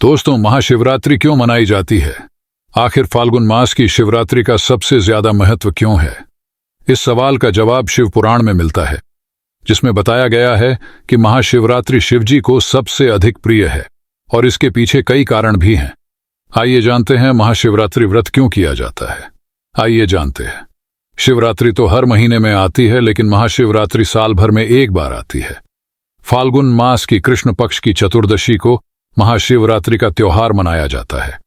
दोस्तों, महाशिवरात्रि क्यों मनाई जाती है? आखिर फाल्गुन मास की शिवरात्रि का सबसे ज्यादा महत्व क्यों है? इस सवाल का जवाब शिव पुराण में मिलता है, जिसमें बताया गया है कि महाशिवरात्रि शिवजी को सबसे अधिक प्रिय है और इसके पीछे कई कारण भी हैं। आइए जानते हैं महाशिवरात्रि व्रत क्यों किया जाता है। आइए जानते हैं। शिवरात्रि तो हर महीने में आती है, लेकिन महाशिवरात्रि साल भर में एक बार आती है। फाल्गुन मास की कृष्ण पक्ष की चतुर्दशी को महाशिवरात्रि का त्योहार मनाया जाता है।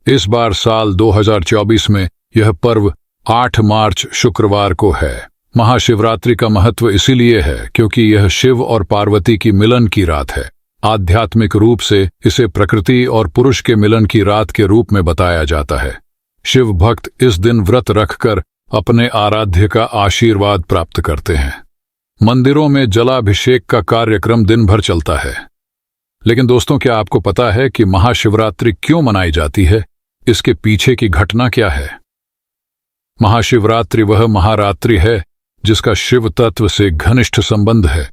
इस बार साल 2024 में यह पर्व 8 मार्च शुक्रवार को है। महाशिवरात्रि का महत्व इसीलिए है क्योंकि यह शिव और पार्वती की मिलन की रात है। आध्यात्मिक रूप से इसे प्रकृति और पुरुष के मिलन की रात के रूप में बताया जाता है। शिव भक्त इस दिन व्रत रखकर अपने आराध्य का आशीर्वाद प्राप्त करते हैं। मंदिरों में जलाभिषेक का कार्यक्रम दिन भर चलता है। लेकिन दोस्तों, क्या आपको पता है कि महाशिवरात्रि क्यों मनाई जाती है? इसके पीछे की घटना क्या है? महाशिवरात्रि वह महारात्रि है जिसका शिव तत्व से घनिष्ठ संबंध है।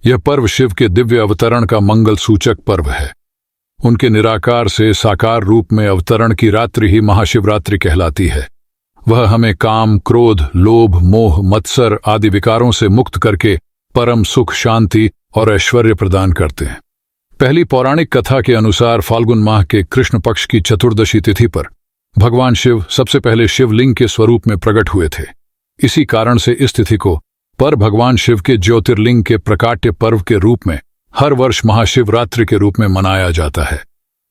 यह पर्व शिव के दिव्य अवतरण का मंगल सूचक पर्व है। उनके निराकार से साकार रूप में अवतरण की रात्रि ही महाशिवरात्रि कहलाती है। वह हमें काम, क्रोध, लोभ, मोह, मत्सर आदि विकारों से मुक्त करके परम सुख, शांति और ऐश्वर्य प्रदान करते हैं। पहली पौराणिक कथा के अनुसार फाल्गुन माह के कृष्ण पक्ष की चतुर्दशी तिथि पर भगवान शिव सबसे पहले शिवलिंग के स्वरूप में प्रकट हुए थे। इसी कारण से इस तिथि को पर भगवान शिव के ज्योतिर्लिंग के प्रकाट्य पर्व के रूप में हर वर्ष महाशिवरात्रि के रूप में मनाया जाता है।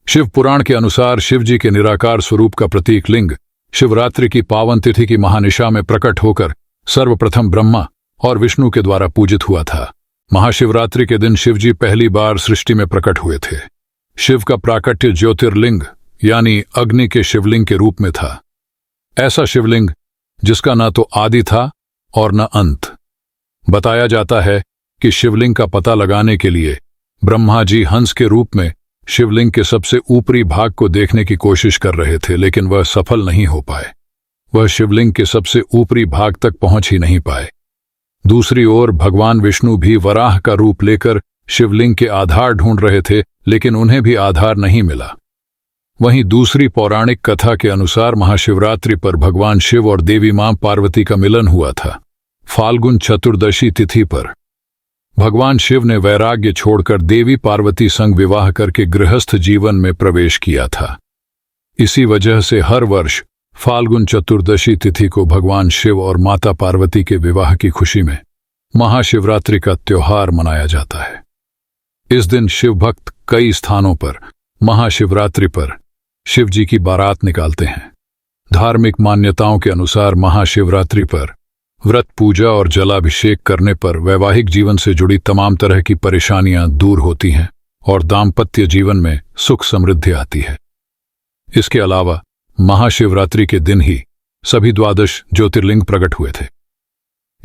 शिव पुराण के अनुसार शिवजी के निराकार स्वरूप का प्रतीक लिंग शिवरात्रि की पावन तिथि की महानिशा में प्रकट होकर सर्वप्रथम ब्रह्मा और विष्णु के द्वारा पूजित हुआ था। महाशिवरात्रि के दिन शिवजी पहली बार सृष्टि में प्रकट हुए थे। शिव का प्राकट्य ज्योतिर्लिंग यानी अग्नि के शिवलिंग के रूप में था। ऐसा शिवलिंग जिसका न तो आदि था और न अंत। बताया जाता है कि शिवलिंग का पता लगाने के लिए ब्रह्मा जी हंस के रूप में शिवलिंग के सबसे ऊपरी भाग को देखने की कोशिश कर रहे थे, लेकिन वह सफल नहीं हो पाए। वह शिवलिंग के सबसे ऊपरी भाग तक पहुंच ही नहीं पाए। दूसरी ओर भगवान विष्णु भी वराह का रूप लेकर शिवलिंग के आधार ढूंढ रहे थे, लेकिन उन्हें भी आधार नहीं मिला। वहीं दूसरी पौराणिक कथा के अनुसार महाशिवरात्रि पर भगवान शिव और देवी मां पार्वती का मिलन हुआ था। फाल्गुन चतुर्दशी तिथि पर भगवान शिव ने वैराग्य छोड़कर देवी पार्वती संग विवाह करके गृहस्थ जीवन में प्रवेश किया था। इसी वजह से हर वर्ष फाल्गुन चतुर्दशी तिथि को भगवान शिव और माता पार्वती के विवाह की खुशी में महाशिवरात्रि का त्योहार मनाया जाता है। इस दिन शिव भक्त कई स्थानों पर महाशिवरात्रि पर शिवजी की बारात निकालते हैं। धार्मिक मान्यताओं के अनुसार महाशिवरात्रि पर व्रत, पूजा और जलाभिषेक करने पर वैवाहिक जीवन से जुड़ी तमाम तरह की परेशानियां दूर होती हैं और दाम्पत्य जीवन में सुख समृद्धि आती है। इसके अलावा महाशिवरात्रि के दिन ही सभी 12 ज्योतिर्लिंग प्रकट हुए थे।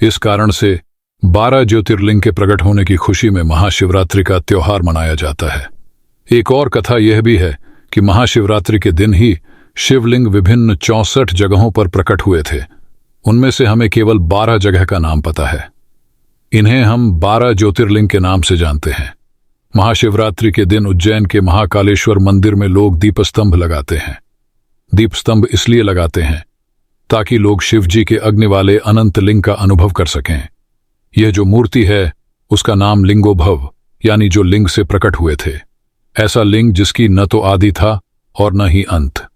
इस कारण से 12 ज्योतिर्लिंग के प्रकट होने की खुशी में महाशिवरात्रि का त्योहार मनाया जाता है। एक और कथा यह भी है कि महाशिवरात्रि के दिन ही शिवलिंग विभिन्न 64 जगहों पर प्रकट हुए थे। उनमें से हमें केवल 12 जगह का नाम पता है। इन्हें हम 12 ज्योतिर्लिंग के नाम से जानते हैं। महाशिवरात्रि के दिन उज्जैन के महाकालेश्वर मंदिर में लोग दीपस्तंभ लगाते हैं। दीपस्तंभ इसलिए लगाते हैं ताकि लोग शिवजी के अग्नि वाले अनंत लिंग का अनुभव कर सकें। यह जो मूर्ति है उसका नाम लिंगोभव यानी जो लिंग से प्रकट हुए थे। ऐसा लिंग जिसकी न तो आदि था और न ही अंत।